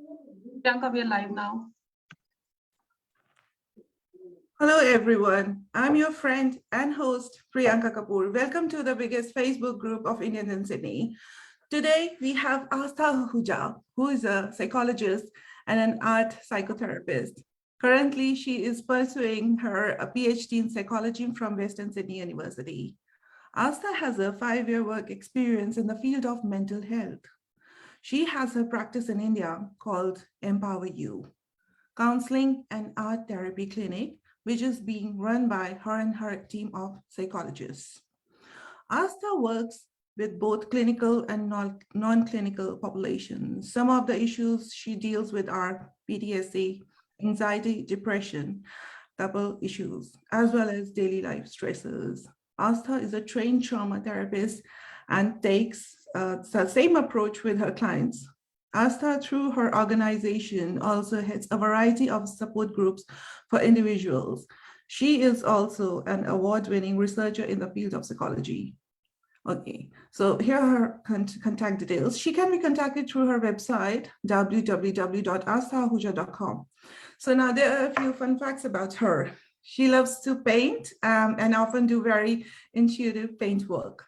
Priyanka, we are live now. Hello, everyone. I'm your friend and host, Priyanka Kapoor. Welcome to the biggest Facebook group of Indians in Sydney. Today, we have Aastha Ahuja, who is a psychologist and an art psychotherapist. Currently, she is pursuing her Ph.D. in psychology from Western Sydney University. Aastha has a 5-year work experience in the field of mental health. She has a practice in India called Empower You, counseling and art therapy clinic, which is being run by her and her team of psychologists. Aastha works with both clinical and non-clinical populations. Some of the issues she deals with are PTSD, anxiety, depression, couple issues, as well as daily life stresses. Aastha is a trained trauma therapist and takes the same approach with her clients. Aastha, through her organization, also heads a variety of support groups for individuals. She is also an award-winning researcher in the field of psychology. Okay, so here are her contact details. She can be contacted through her website, www.aasthaahuja.com. So now there are a few fun facts about her. She loves to paint and often do very intuitive paint work.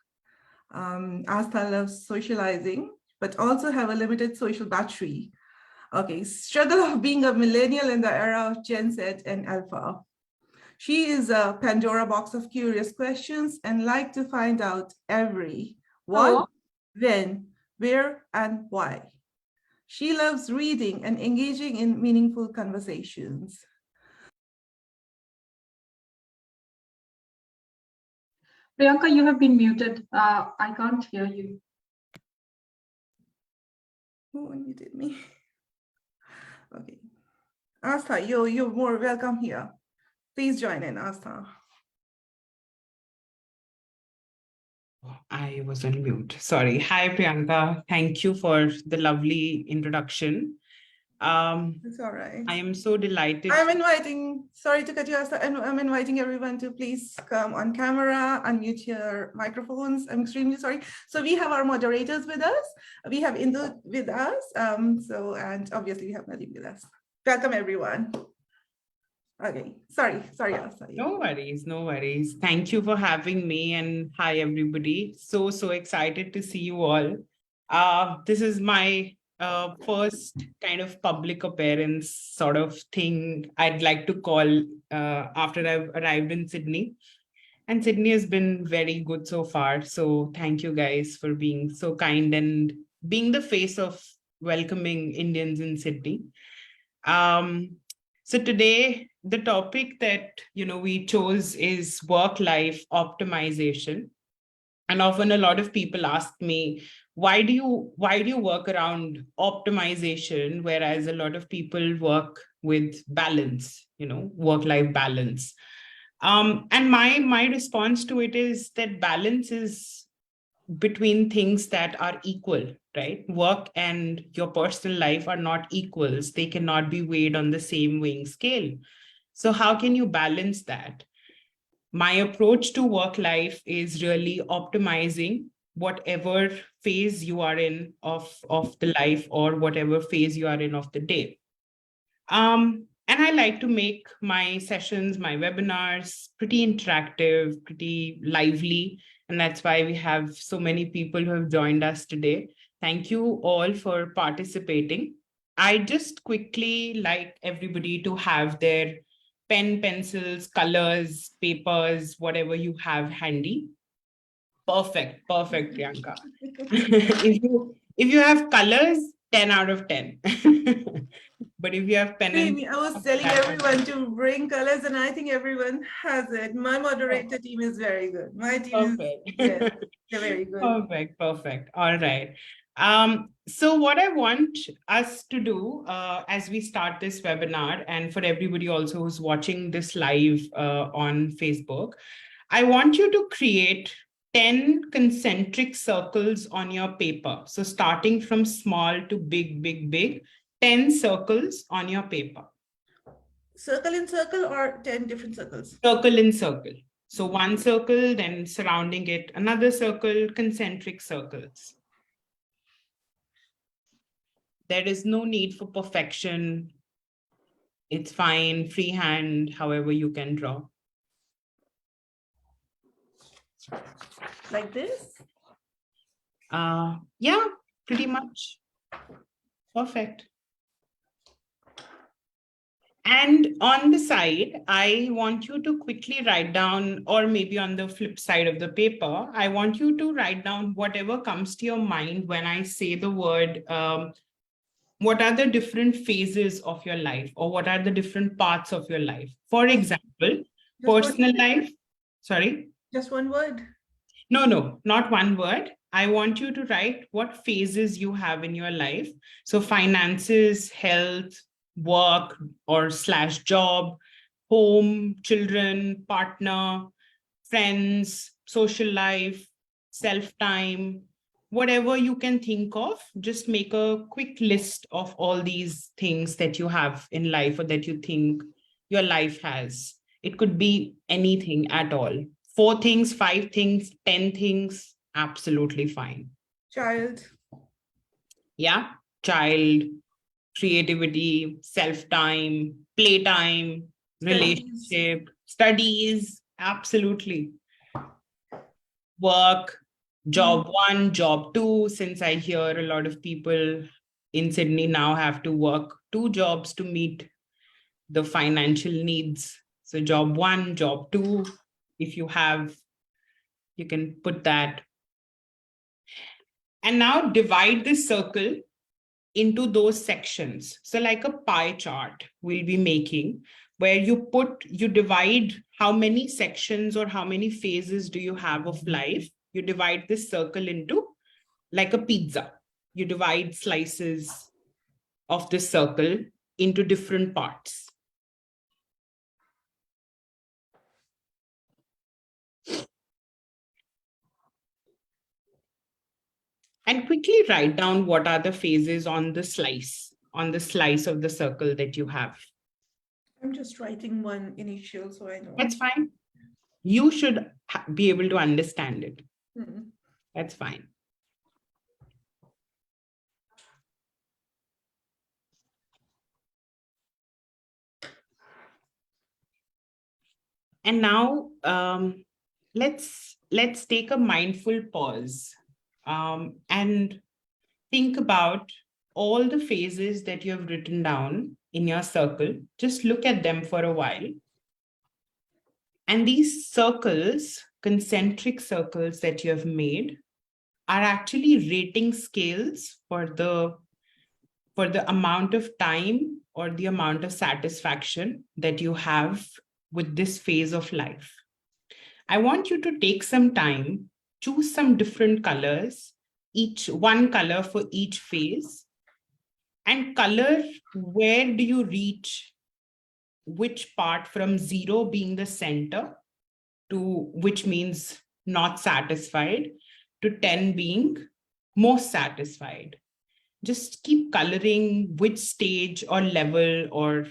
Aastha loves socializing, but also have a limited social battery. Okay, struggle of being a millennial in the era of Gen Z and Alpha. She is a Pandora box of curious questions and like to find out every what, when, where, and why. She loves reading and engaging in meaningful conversations. Priyanka, you have been muted. I can't hear you. Who unmuted me? Okay. Aastha, you're more welcome here. Please join in, Aastha. I was on mute. Sorry. Hi, Priyanka. Thank you for the lovely introduction. It's all right. I am so delighted. Sorry to cut you, Aastha, and I'm inviting everyone to please come on camera, unmute your microphones. I'm extremely sorry. So we have our moderators with us. We have Indu with us. And obviously we have Nadeem with us. Welcome, everyone. Okay, sorry, Aastha. No worries. Thank you for having me, and hi, everybody. So excited to see you all. This is my first kind of public appearance sort of thing I'd like to call after I've arrived in Sydney. And Sydney has been very good so far. So thank you guys for being so kind and being the face of welcoming Indians in Sydney. So today, the topic that we chose is work-life optimization. And often a lot of people ask me, why do you work around optimization, whereas a lot of people work with balance, work-life balance. And my response to it is that balance is between things that are equal, right? Work and your personal life are not equals. They cannot be weighed on the same weighing scale. So how can you balance that? My approach to work life is really optimizing whatever phase you are in of the life, or whatever phase you are in of the day. And I like to make my sessions, my webinars pretty interactive, pretty lively. And that's why we have so many people who have joined us today. Thank you all for participating. I just quickly like everybody to have their pen, pencils, colors, papers, whatever you have handy. Perfect, Priyanka. if you have colors, 10 out of 10. But if you have pen and I was telling everyone to bring colors, and I think everyone has it. My moderator team is very good. My team they're very good. Perfect. All right. So what I want us to do as we start this webinar, and for everybody also who's watching this live on Facebook, I want you to create 10 concentric circles on your paper. So starting from small to big, 10 circles on your paper. Circle in circle, or 10 different circles? Circle in circle. So one circle, then surrounding it, another circle, concentric circles. There is no need for perfection. It's fine, freehand, however you can draw. Like this? Yeah, pretty much. Perfect. And on the side, I want you to quickly write down, or maybe on the flip side of the paper, I want you to write down whatever comes to your mind when I say the word, what are the different phases of your life, or what are the different parts of your life? For example, personal life. Sorry? Just one word. No, not one word. I want you to write what phases you have in your life. So finances, health, work or slash job, home, children, partner, friends, social life, self-time, whatever you can think of, just make a quick list of all these things that you have in life or that you think your life has. It could be anything at all. 4 things, 5 things, 10 things, absolutely fine. Child. Yeah. Child, creativity, self-time, playtime, relationship, studies, absolutely. Work, job 1, job 2, since I hear a lot of people in Sydney now have to work 2 jobs to meet the financial needs. So job 1, job 2, if you have, you can put that. And now divide this circle into those sections. So like a pie chart we'll be making, where you divide how many sections or how many phases do you have of life. You divide this circle into like a pizza. You divide slices of this circle into different parts. And quickly write down what are the phases on the slice of the circle that you have. I'm just writing one initial so I know. That's fine. You should be able to understand it. Hmm. That's fine. And now let's take a mindful pause and think about all the phases that you have written down in your circle. Just look at them for a while. And these circles, concentric circles that you have made, are actually rating scales for the amount of time or the amount of satisfaction that you have with this phase of life. I want you to take some time, choose some different colors, each one color for each phase, and color where do you reach which part, from 0 being the center, to which means not satisfied, to 10 being most satisfied. Just keep coloring which stage or level or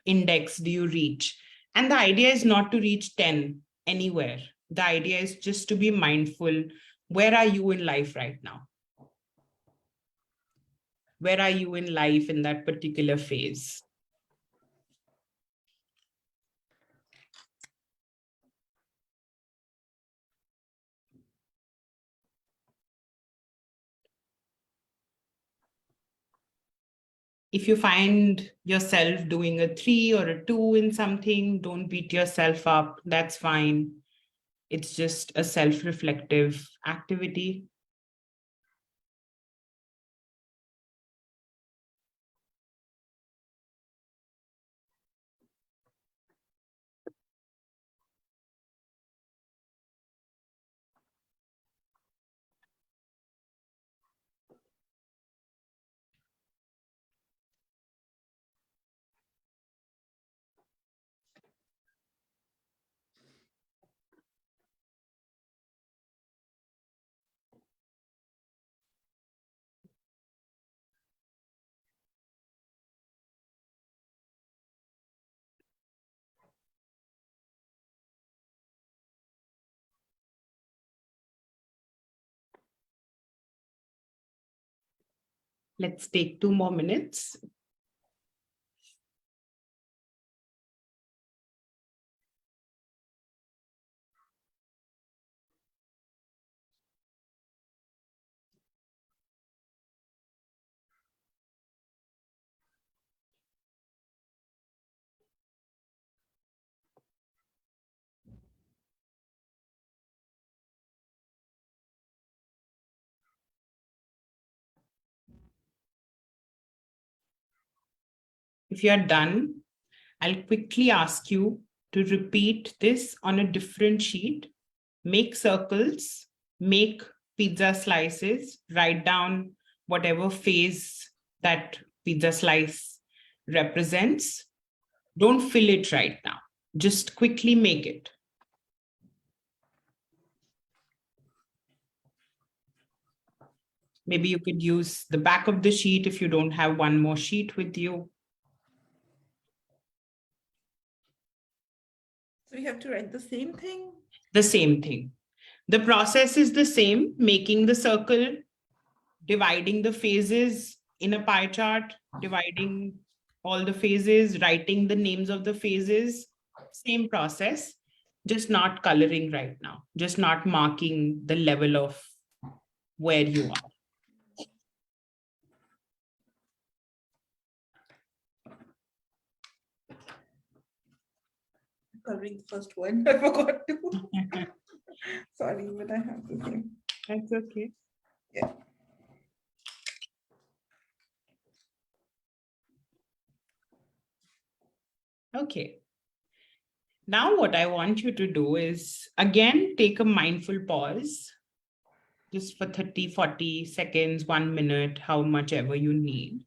index do you reach. And the idea is not to reach 10 anywhere. The idea is just to be mindful. Where are you in life right now? Where are you in life in that particular phase? If you find yourself doing a 3 or a 2 in something, don't beat yourself up. That's fine. It's just a self-reflective activity. Let's take 2 more minutes. If you're done, I'll quickly ask you to repeat this on a different sheet. Make circles, make pizza slices, write down whatever phase that pizza slice represents. Don't fill it right now. Just quickly make it. Maybe you could use the back of the sheet if you don't have one more sheet with you. So we have to write the same thing? The same thing. The process is the same, making the circle, dividing the phases in a pie chart, dividing all the phases, writing the names of the phases, same process, just not coloring right now, just not marking the level of where you are. Covering the first one, I forgot to. Sorry, but I have to think. That's okay. Yeah. Okay. Now what I want you to do is, again, take a mindful pause, just for 30, 40 seconds, 1 minute, how much ever you need.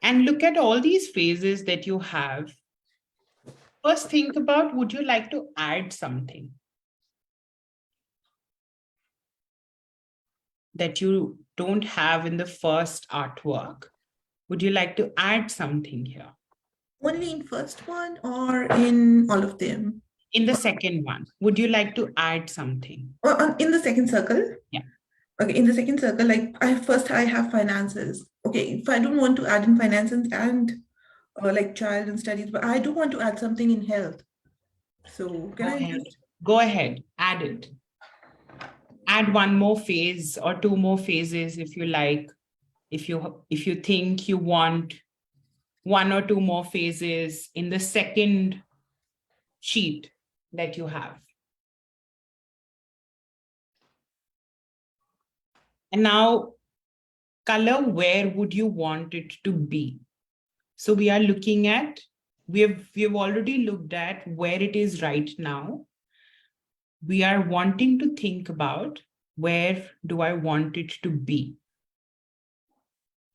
And look at all these phases that you have. First, think about, would you like to add something that you don't have in the first artwork? Would you like to add something here? Only in first one or in all of them? In the second one, would you like to add something? In the second circle? Yeah. Okay, in the second circle, like I have finances. Okay, if I don't want to add in finances and like child and studies, but I do want to add something in health. So can I just Go ahead, add it. Add one more phase or 2 more phases if you like. If you think you want 1 or 2 more phases in the second sheet that you have. And now color, where would you want it to be? So we are looking at, we've already looked at where it is right now. We are wanting to think about, where do I want it to be?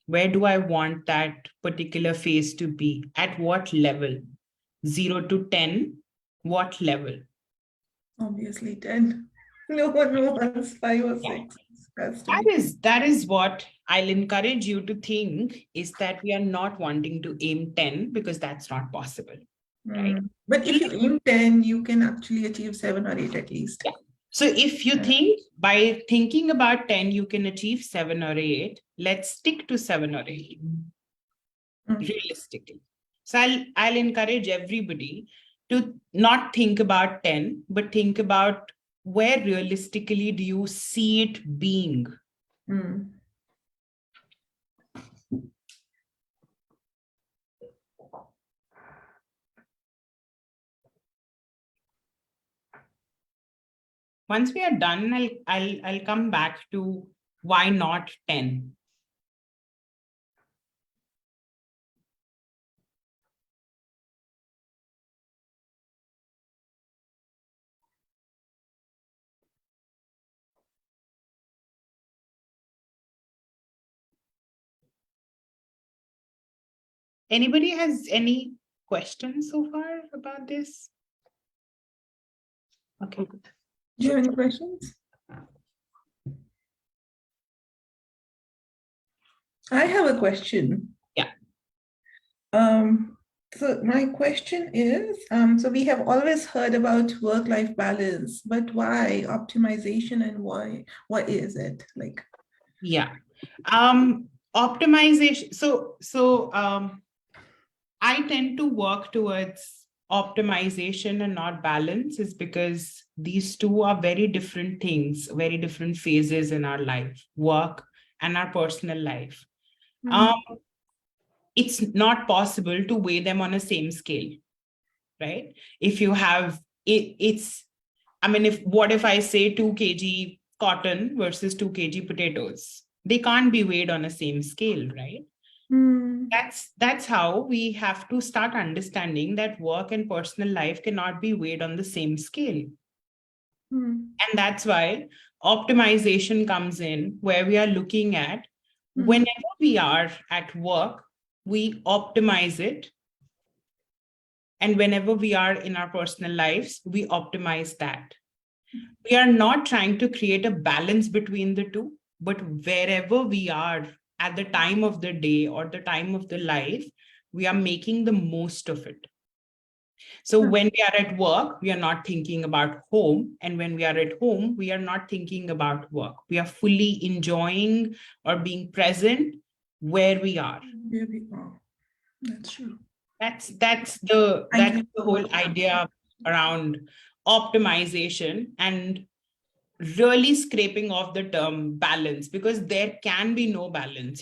Where do I want that particular phase to be? At what level? 0 to 10, what level? obviously 10. No one's 5 or 6. That is what I'll encourage you to think, is that we are not wanting to aim 10 because that's not possible. Right? But if you aim 10, you can actually achieve 7 or 8 at least. Yeah. So if you think by thinking about 10, you can achieve 7 or 8, let's stick to 7 or 8 realistically. So I'll encourage everybody to not think about 10, but think about, where realistically do you see it being? Once we are done, I'll come back to why not 10. Anybody has any questions so far about this? Okay, good. Do you have any questions? I have a question. Yeah. So my question is, so we have always heard about work-life balance, but why optimization and why? What is it like? Yeah. optimization. I tend to work towards optimization and not balance, is because these two are very different things, very different phases in our life, work and our personal life. Mm. It's not possible to weigh them on a same scale, right? If you have what if I say 2 kg cotton versus 2 kg potatoes? They can't be weighed on a same scale, right? Mm. That's how we have to start understanding that work and personal life cannot be weighed on the same scale. Mm. And that's why optimization comes in, where we are looking at whenever we are at work, we optimize it. And whenever we are in our personal lives, we optimize that. We are not trying to create a balance between the two, but wherever we are at the time of the day or the time of the life, we are making the most of it. So when we are at work, we are not thinking about home. And when we are at home, we are not thinking about work. We are fully enjoying or being present where we are. There we go. That's true. That's Thank you the so whole much. idea around optimization, and really scraping off the term balance, because there can be no balance.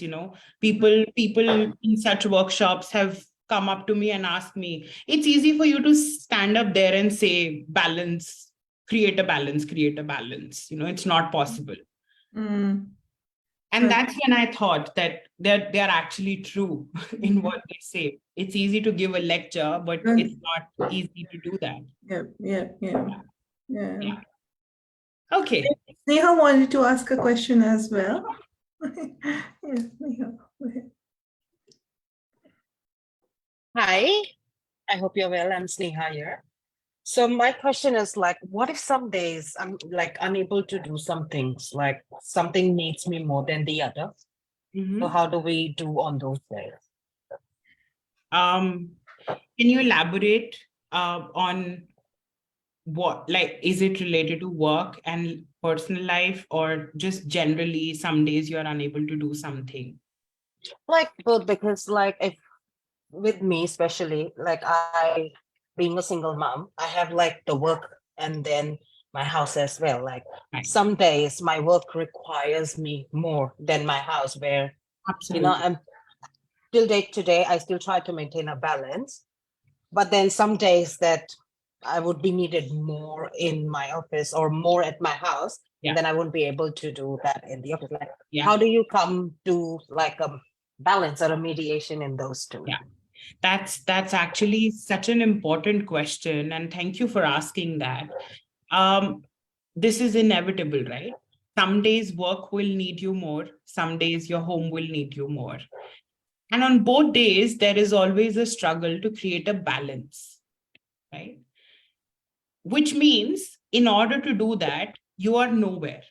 People in such workshops have come up to me and asked me, it's easy for you to stand up there and say balance, create a balance, it's not possible. Mm. And Right. that's when I thought that they're actually true in what they say. It's easy to give a lecture, but it's not easy to do that. Yeah. Okay. Neha wanted to ask a question as well. Yes, Neha. Go ahead. Hi, I hope you're well. I'm Sneha here. So my question is like, what if some days I'm like unable to do some things, like something needs me more than the other? Mhm. So how do we do on those days? Can you elaborate on what, like, is it related to work and personal life, or just generally some days you're unable to do something? Like both, because like if with me especially, like I being a single mom, I have like the work and then my house as well. Like Right. some days my work requires me more than my house, where Absolutely. I'm till date today, I still try to maintain a balance. But then some days that I would be needed more in my office or more at my house, Yeah. and then I wouldn't be able to do that in the office. Like, Yeah. how do you come to like a balance or a mediation in those two? Yeah. That's actually such an important question, and thank you for asking that. This is inevitable, right? Some days work will need you more, some days your home will need you more. And on both days, there is always a struggle to create a balance, right? Which means in order to do that, you are nowhere.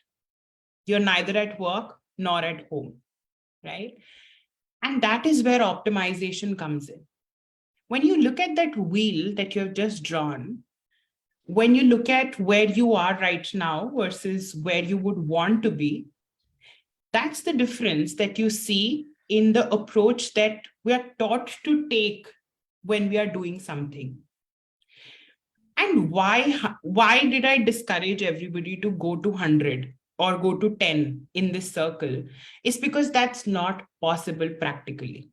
You're neither at work nor at home, right? And that is where optimization comes in. When you look at that wheel that you have just drawn, when you look at where you are right now versus where you would want to be, that's the difference that you see in the approach that we are taught to take when we are doing something. And why did I discourage everybody to go to 100 or go to 10 in this circle? It's because that's not possible practically.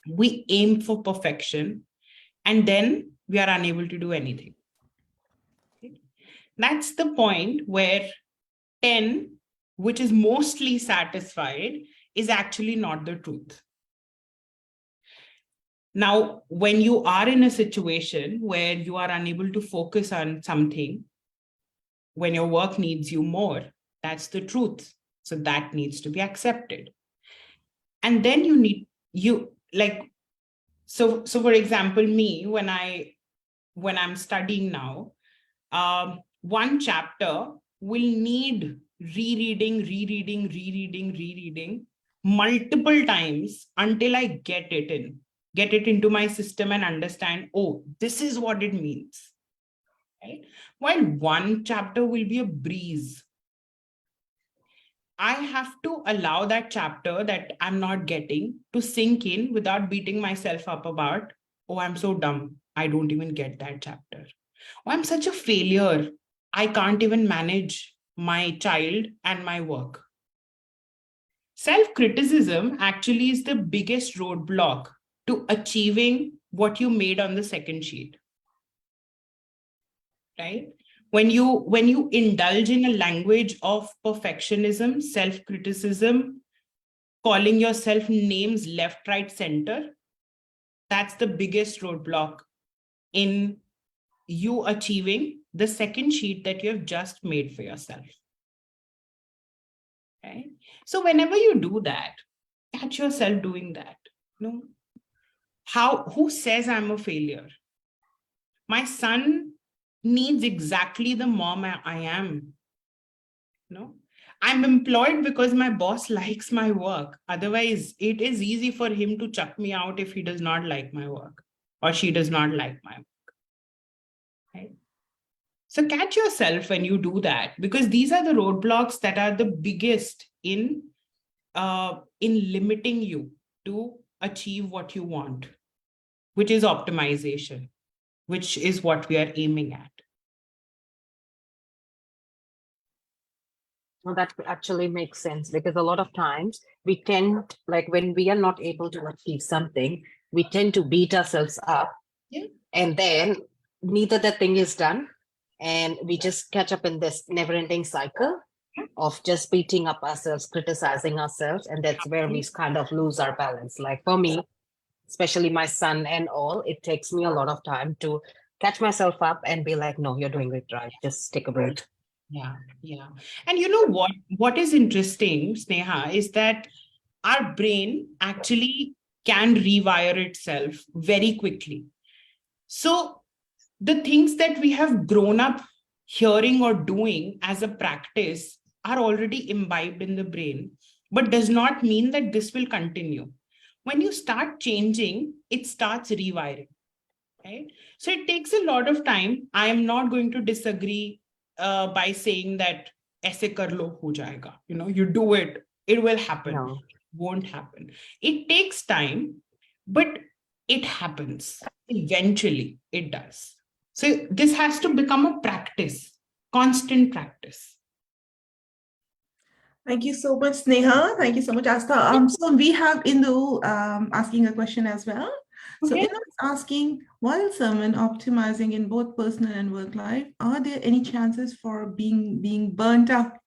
We aim for perfection, and then we are unable to do anything. That's the point where 10, which is mostly satisfied, is actually not the truth. Now, when you are in a situation where you are unable to focus on something, when your work needs you more, that's the truth. So that needs to be accepted. And then so for example, me, when I'm studying now, one chapter will need rereading multiple times until I get it into my system and understand, oh, this is what it means. Right? While one chapter will be a breeze. I have to allow that chapter that I'm not getting to sink in without beating myself up about, oh, I'm so dumb. I don't even get that chapter. Oh, I'm such a failure. I can't even manage my child and my work. Self-criticism actually is the biggest roadblock to achieving what you made on the second sheet. Right? When you indulge in a language of perfectionism, self-criticism, calling yourself names left, right, center, that's the biggest roadblock in you achieving the second sheet that you have just made for yourself. Right? So whenever you do that, catch yourself doing that. No, who says I'm a failure? My son needs exactly the mom I am. No, I'm employed because my boss likes my work. Otherwise, it is easy for him to chuck me out if he does not like my work or she does not like my work. Right? So catch yourself when you do that, because these are the roadblocks that are the biggest in limiting you to achieve what you want, which is optimization, which is what we are aiming at. Well, that actually makes sense, because a lot of times we tend, like when we are not able to achieve something, we tend to beat ourselves up. Yeah. And then neither the thing is done. And we just catch up in this never ending cycle of just beating up ourselves, criticizing ourselves. And that's where we kind of lose our balance. Like for me, especially my son and all, it takes me a lot of time to catch myself up and be like, no, you're doing it right. Just take a break. Yeah, yeah. And you know what is interesting, Sneha, is that our brain actually can rewire itself very quickly. So the things that we have grown up hearing or doing as a practice are already imbibed in the brain, but does not mean that this will continue. When you start changing, it starts rewiring. Right? So it takes a lot of time. I am not going to disagree by saying that aise kar lo ho jayega. You do it, it will happen. No. It won't happen. It takes time, but it happens. Eventually, it does. So this has to become a practice, constant practice. Thank you so much, Sneha. Thank you so much, Aastha. So we have Indu asking a question as well. So Okay. Indu is asking, while someone optimizing in both personal and work life, are there any chances for being burnt out?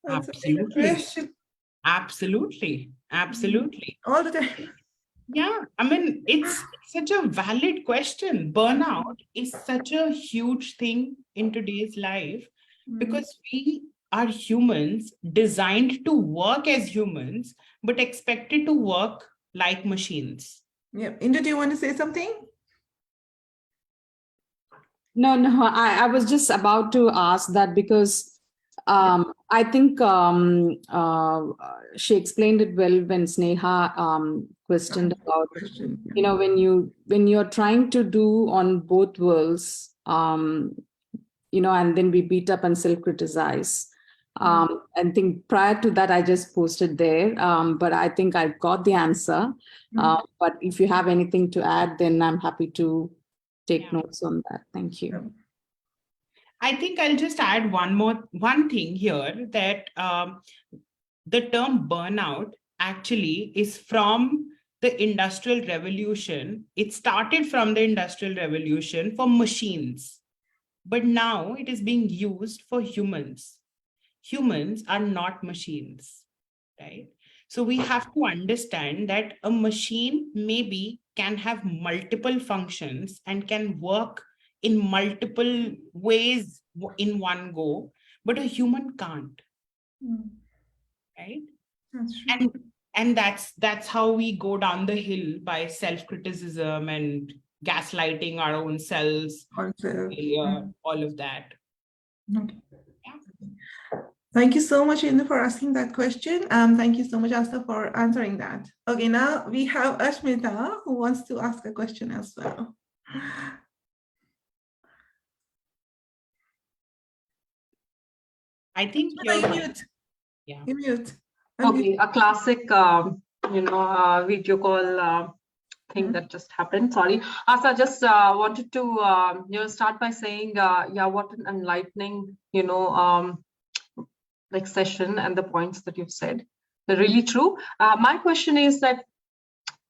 That's a big Absolutely. question. Absolutely. Absolutely. All the time. Yeah, I mean, it's such a valid question. Burnout is such a huge thing in today's life because we are humans designed to work as humans, but expected to work like machines. Yeah. Indu, do you want to say something? No, I was just about to ask that because I think she explained it well when Sneha questioned about, when you're trying to do on both worlds, and then we beat up and self-criticize. I think prior to that, I just posted there, but I think I've got the answer. But if you have anything to add, then I'm happy to take notes on that. Thank you. I think I'll just add one thing here, that the term burnout actually is from the Industrial Revolution. It started from the Industrial Revolution for machines, but now it is being used for humans. Humans are not machines, right? So we have to understand that a machine maybe can have multiple functions and can work in multiple ways in one go, but a human can't. Right? That's true. And that's how we go down the hill, by self-criticism and gaslighting our own selves, failure, all of that. Okay. Thank you so much, Indu, for asking that question. Thank you so much, Aastha, for answering that. Okay, now we have Ashmita who wants to ask a question as well. I think you're mute. Yeah. You mute. Okay, a classic, video call thing that just happened. Sorry, Asa, just wanted to start by saying, yeah, what an enlightening, like session, and the points that you've said, they're really true. My question is that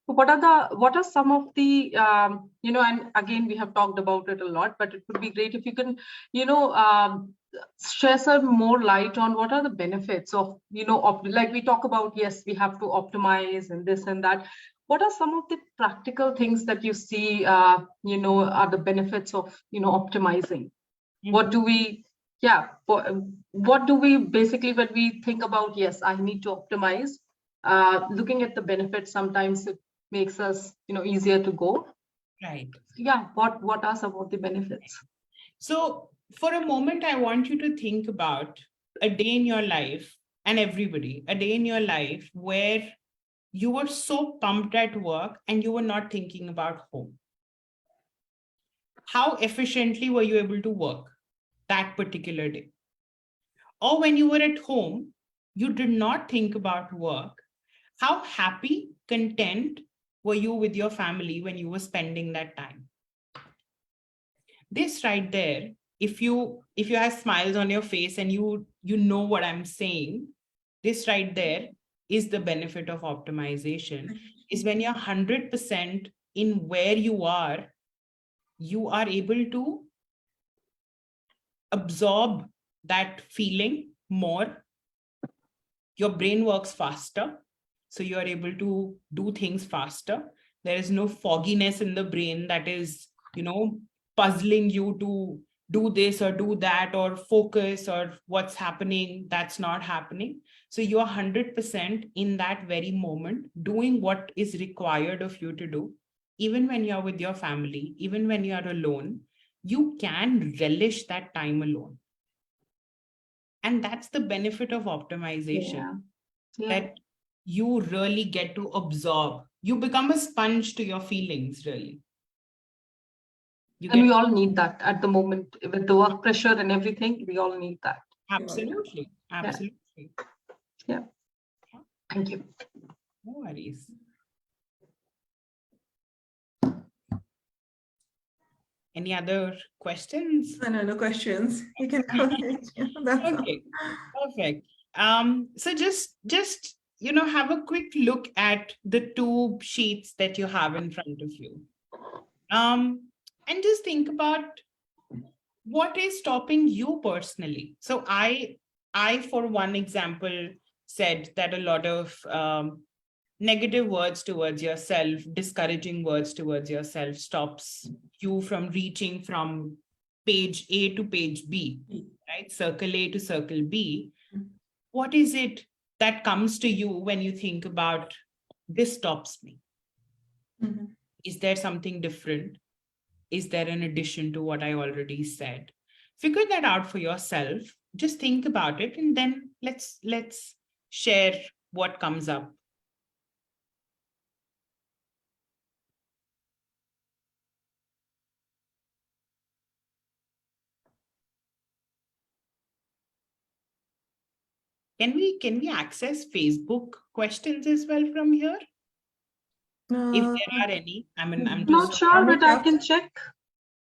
what are some of the and again we have talked about it a lot, but it would be great if you can share some more light on what are the benefits of like we talk about, yes, we have to optimize and this and that. What are some of the practical things that you see are the benefits of optimizing? What do we what do we basically, when we think about, yes, I need to optimize, looking at the benefits, sometimes it makes us easier to go. Right. Yeah, what are some of the benefits? So for a moment, I want you to think about a day in your life, and everybody, a day in your life where you were so pumped at work and you were not thinking about home. How efficiently were you able to work that particular day? Or when you were at home, you did not think about work. How happy, content were you with your family when you were spending that time? This right there, if you have smiles on your face and you know what I'm saying, this right there is the benefit of optimization, is when you're 100% in where you are able to absorb that feeling more. Your brain works faster, so you are able to do things faster. There is no fogginess in the brain that is, puzzling you to do this or do that or focus or what's happening, that's not happening. So you are 100% in that very moment doing what is required of you to do. Even when you're with your family, even when you are alone, you can relish that time alone. And that's the benefit of optimization. That you really get to absorb. You become a sponge to your feelings, really. And we all need that at the moment with the work pressure and everything. We all need that. Absolutely. Absolutely. Yeah. Thank you. No worries. Any other questions? No questions. You can go ahead. That's okay, perfect. So just have a quick look at the two sheets that you have in front of you. And just think about what is stopping you personally. So I for one example said that a lot of negative words towards yourself, discouraging words towards yourself stops you from reaching from page A to page B, right? Circle A to circle B. What is it that comes to you when you think about this stops me? Mm-hmm. Is there something different? Is there an addition to what I already said? Figure that out for yourself. Just think about it, and then let's share what comes up. Can we access Facebook questions as well from here? If there are any, I'm not just sure, but I can check.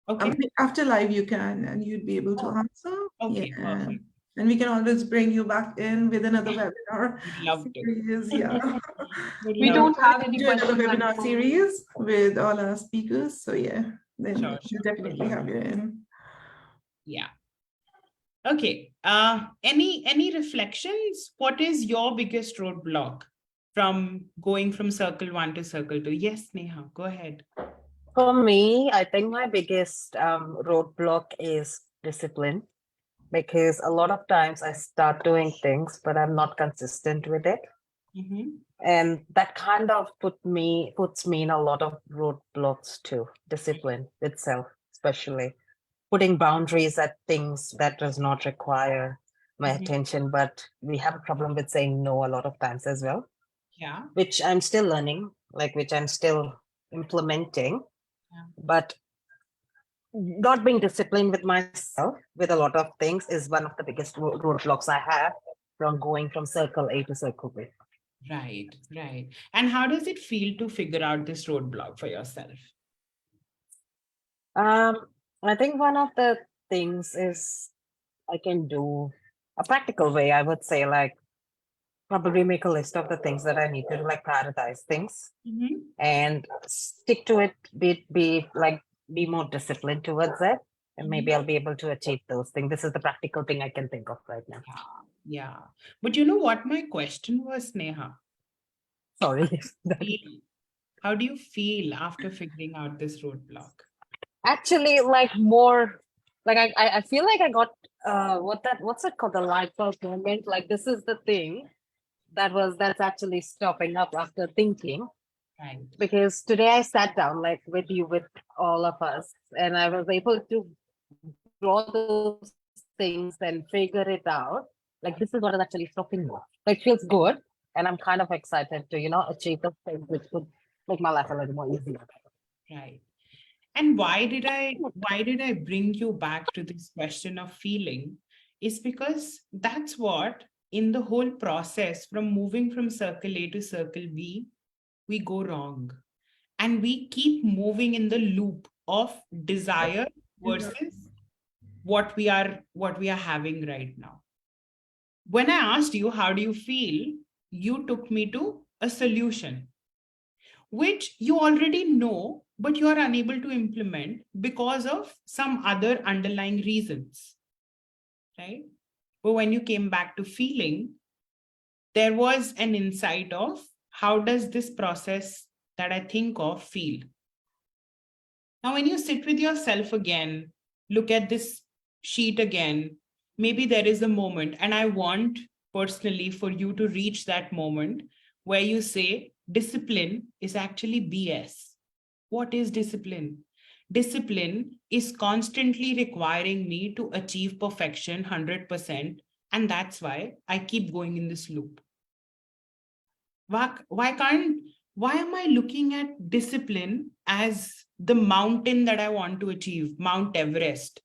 Okay. After live you can, and you'd be able to answer. Okay, perfect. And we can always bring you back in with another webinar series. Yeah. We don't have any do another questions. webinar series with all our speakers. So yeah, then Sure. we'll definitely have you in. Yeah. Okay. Any reflections? What is your biggest roadblock from going from circle 1 to circle 2? Yes, Neha, go ahead. For me, I think my biggest roadblock is discipline, because a lot of times I start doing things, but I'm not consistent with it. Mm-hmm. And that kind of puts me in a lot of roadblocks too. Discipline itself, especially putting boundaries at things that does not require my attention. But we have a problem with saying no a lot of times as well. Yeah. Which I'm still learning, which I'm still implementing. Yeah. But not being disciplined with myself with a lot of things is one of the biggest roadblocks I have. from going from circle A to circle B. Right, right. And how does it feel to figure out this roadblock for yourself? I think one of the things is I can do a practical way, I would say, like probably make a list of the things that I need to do, like prioritize things and stick to it, be more disciplined towards it. And maybe I'll be able to achieve those things. This is the practical thing I can think of right now. Yeah. But you know what my question was, Sneha? Sorry. How do you feel after figuring out this roadblock? Actually, like more, like I feel like I got what's it called? The light bulb moment. Like this is the thing that's actually stopping up after thinking. Right. Because today I sat down like with you, with all of us, and I was able to draw those things and figure it out. Like this is what is actually stopping me. Like feels good, and I'm kind of excited to achieve the things which would make my life a little more easier. Right. And why did I bring you back to this question of feeling? Is because that's what in the whole process from moving from circle A to circle B, we go wrong. And we keep moving in the loop of desire versus what we are having right now. When I asked you, how do you feel? You took me to a solution, which you already know, but you are unable to implement because of some other underlying reasons, right? But when you came back to feeling, there was an insight of how does this process that I think of feel? Now, when you sit with yourself again, look at this sheet again, maybe there is a moment, and I want personally for you to reach that moment where you say, discipline is actually BS. What is discipline? Discipline is constantly requiring me to achieve perfection 100%. And that's why I keep going in this loop. Why am I looking at discipline as the mountain that I want to achieve, Mount Everest?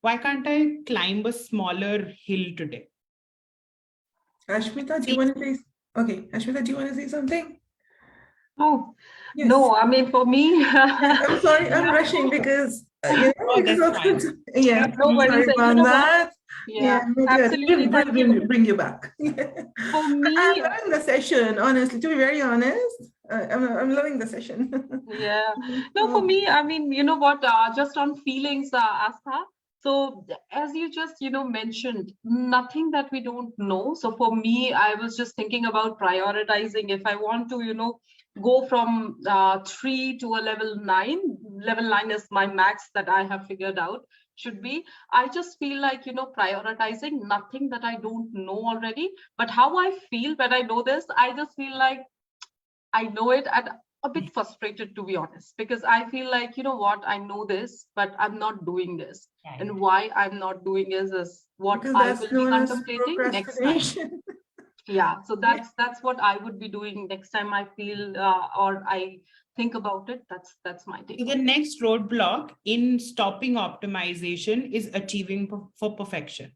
Why can't I climb a smaller hill today? Ashmita, do you want to say? Okay, Ashmita, do you want to say something? Oh, Yes. no, I mean, for me, I'm sorry, I'm rushing because because of yeah. No worries. Sorry about that. Yeah, maybe absolutely. I'll bring you back. For me, I'm loving the session, honestly, to be very honest. I'm loving the session. yeah. No, for me, I mean, you know what, just on feelings, Astha. So as you just, mentioned, nothing that we don't know. So for me, I was just thinking about prioritizing. If I want to, go from 3 to a level 9, level 9 is my max that I have figured out should be. I just feel like, prioritizing nothing that I don't know already. But how I feel when I know this, I just feel like I know it and a bit frustrated, to be honest, because I feel like, you know what, I know this, but I'm not doing this. Right. And why I'm not doing is what I will be contemplating next time. Yeah, so that's what I would be doing next time I feel or I think about it. That's my take. The next roadblock in stopping optimization is achieving for perfection.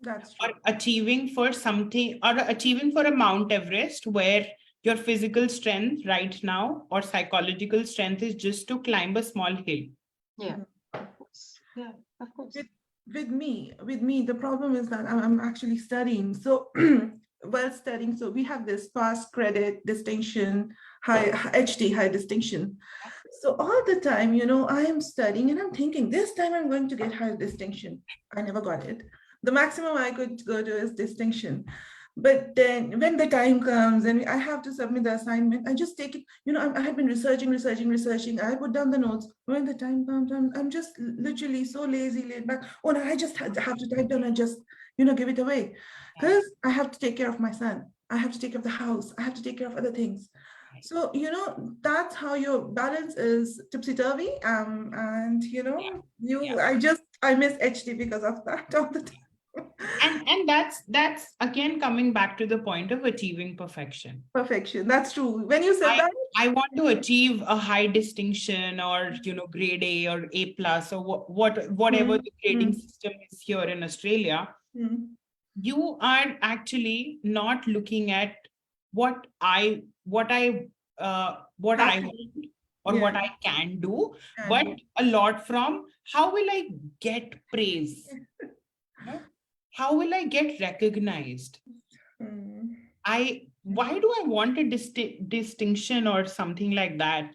That's true. Or achieving for something, or achieving for a Mount Everest where your physical strength right now or psychological strength is just to climb a small hill. Yeah, of course. Yeah, of course. With me, the problem is that I'm actually studying. So while studying, so we have this pass credit distinction, HD high distinction. So all the time, I am studying and I'm thinking this time I'm going to get high distinction. I never got it. The maximum I could go to is distinction. But then when the time comes and I have to submit the assignment, I just take it, I have been researching. I put down the notes. When the time comes, I'm just literally so lazy, laid back. Oh, no, I just have to type down and just, give it away. Because I have to take care of my son. I have to take care of the house. I have to take care of other things. So, that's how your balance is tipsy-turvy. And, I miss HD because of that all the time. And that's again coming back to the point of achieving perfection. That's true. When you said that, I want to achieve a high distinction or grade A or A plus or whatever the grading system is here in Australia. you are actually not looking at what I want or what I can do, but a lot from how will I get praise? How will I get recognized? Why do I want a distinction or something like that?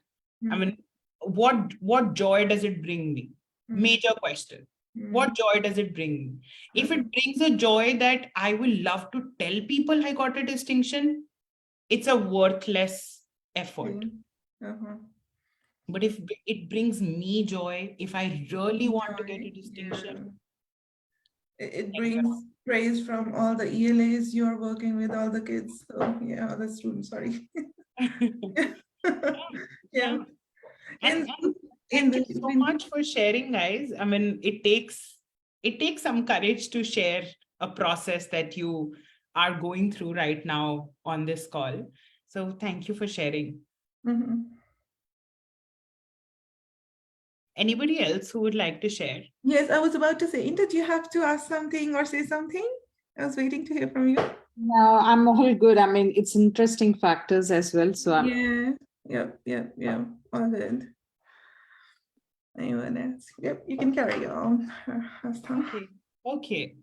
I mean, what joy does it bring me? Major question. What joy does it bring me? If it brings a joy that I will love to tell people I got a distinction, it's a worthless effort. But if it brings me joy, if I really want to get a distinction, it brings praise from all the ELAs you're working with, all the kids. So yeah, all the students, sorry. Yeah. And thank you so much for sharing, guys. I mean, it takes some courage to share a process that you are going through right now on this call. So thank you for sharing. Anybody else who would like to share? Yes, I was about to say, Inta, do you have to ask something or say something? I was waiting to hear from you. No, I'm all good. I mean, it's interesting factors as well. So yeah. All good. Anyone else? Yep, you can carry on. Okay.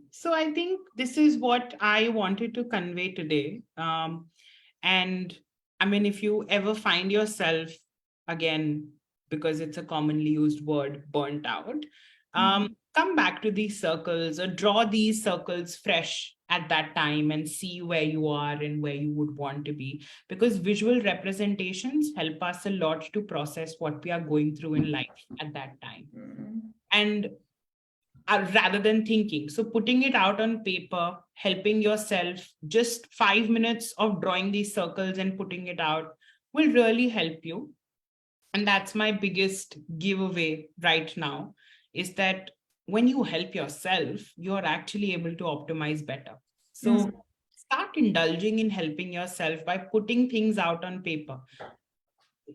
So I think this is what I wanted to convey today. And I mean, if you ever find yourself, again, because it's a commonly used word, burnt out, come back to these circles or draw these circles fresh at that time and see where you are and where you would want to be, because visual representations help us a lot to process what we are going through in life at that time. And rather than thinking, so putting it out on paper, helping yourself, just 5 minutes of drawing these circles and putting it out will really help you. And that's my biggest giveaway right now, is that when you help yourself, you're actually able to optimize better. So start indulging in helping yourself by putting things out on paper.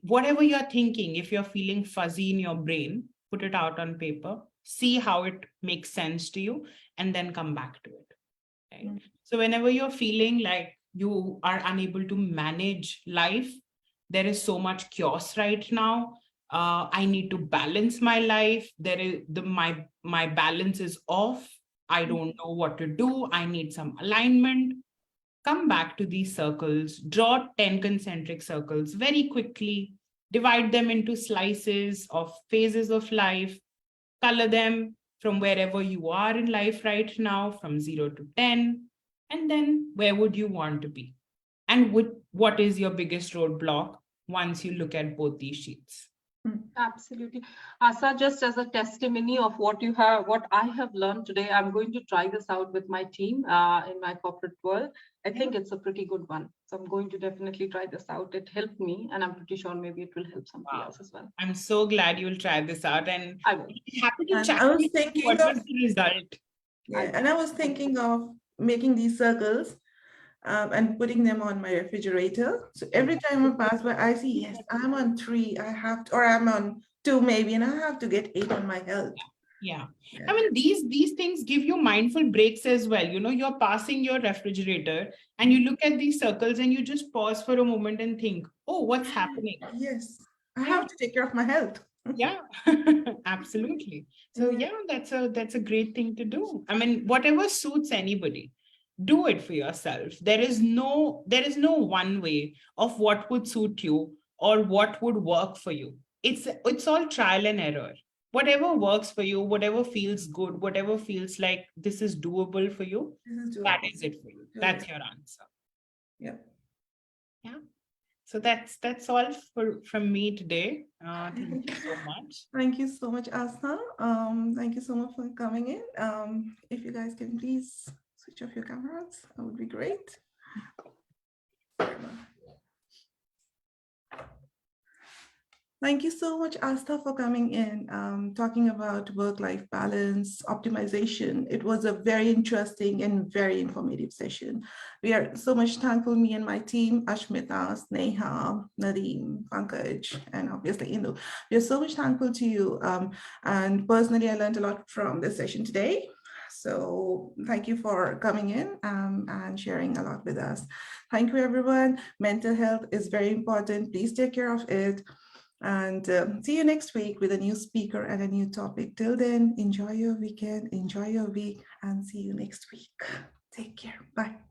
Whatever you're thinking, if you're feeling fuzzy in your brain, put it out on paper, see how it makes sense to you, and then come back to it. Right? So whenever you're feeling like you are unable to manage life, there is so much chaos right now. I need to balance my life. My balance is off. I don't know what to do. I need some alignment. Come back to these circles, draw 10 concentric circles very quickly, divide them into slices of phases of life, color them from wherever you are in life right now, from 0 to 10, and then where would you want to be? And what is your biggest roadblock once you look at both these sheets? Absolutely. Aastha, just as a testimony of what I have learned today, I'm going to try this out with my team in my corporate world. I think it's a pretty good one. So I'm going to definitely try this out. It helped me, and I'm pretty sure maybe it will help somebody else as well. I'm so glad you'll try this out, and I will. Happy to chat. I was thinking what was the result? Yeah, and I was thinking of making these circles and putting them on my refrigerator. So every time I pass by, I see, yes, I'm on 3, I have to, or I'm on 2 maybe, and I have to get 8 on my health. Yeah. I mean, these things give you mindful breaks as well. You know, you're passing your refrigerator and you look at these circles and you just pause for a moment and think, oh, what's happening? Yes, I have to take care of my health. Yeah, absolutely. So yeah, that's a great thing to do. I mean, whatever suits anybody, do it for yourself. There is no one way of what would suit you or what would work for you. It's all trial and error. Whatever works for you, whatever feels good, whatever feels like this is doable for you, that is it for you. That's your answer. Yeah. So that's all from me today. Thank you so much. Thank you so much, Aastha. Thank you so much for coming in. If you guys can please switch off your cameras, that would be great. Thank you so much, Aastha, for coming in, talking about work-life balance, optimization. It was a very interesting and very informative session. We are so much thankful, me and my team, Ashmita, Sneha, Nadeem, Pankaj, and obviously Indu. We are so much thankful to you. And personally, I learned a lot from this session today. So thank you for coming in and sharing a lot with us. Thank you, everyone. Mental health is very important. Please take care of it. And see you next week with a new speaker and a new topic. Till then, enjoy your weekend, enjoy your week, and see you next week. Take care. Bye.